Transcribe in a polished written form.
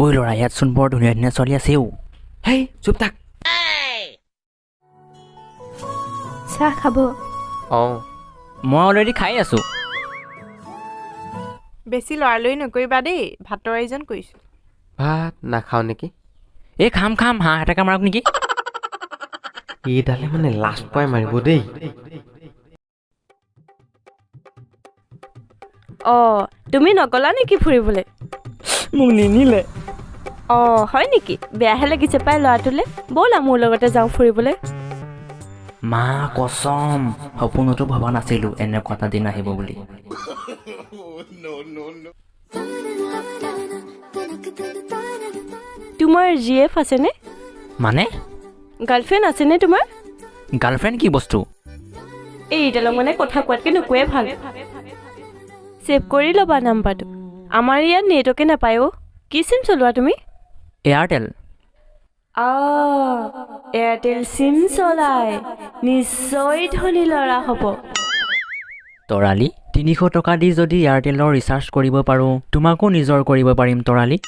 ঐ ল'ৰা ইয়াতচোন বৰ ধুনীয়া ধুনীয়া ছোৱালী আছেও হেই চুপ থাক চাহ খাব অঁ মই অলৰেডি খাই আছোঁ বেছি লৰালৰি নকৰিবা দেই ভাতৰ আয়োজন কৰিছোঁ ভাত নাখাওঁ নেকি এই খাম হাঁহ এটাকে মাৰক নেকি এইডালে মানে লাজ পাই মাৰিব দেই অঁ তুমি নগলা নেকি ফুৰিবলৈ মোক নিনিলে অঁ হয় নেকি বেয়াহে লাগিছে পাই ল'ৰাটোলৈ ব'লা মোৰ লগতে যাওঁ ফুৰিবলৈ মা কচম সপোনতো ভবা নাছিলোঁ এনেকুৱা এটা দিন আহিব বুলি তোমাৰ GF আছেনে মানে গাৰ্লফ্ৰেণ্ড আছেনে তোমাৰ গাৰ্লফ্ৰেণ্ড কি বস্তু এইডালক মানে কথা কোৱাতকৈ নোকোৱাই ভাল ছেভ কৰি ল'বা নাম্বাৰটো আমাৰ ইয়াত নেটৱৰ্কে নাপায় অ' কি চিম চলোৱা তুমি এয়াৰটেল এয়াৰটেল চিম চলাই নিশ্চয় ধনী ল'ৰা হ'ব তৰালি 300 টকা দি যদি এয়াৰটেলৰ ৰিচাৰ্জ কৰিব পাৰোঁ তোমাকো নিজৰ কৰিব পাৰিম তৰালি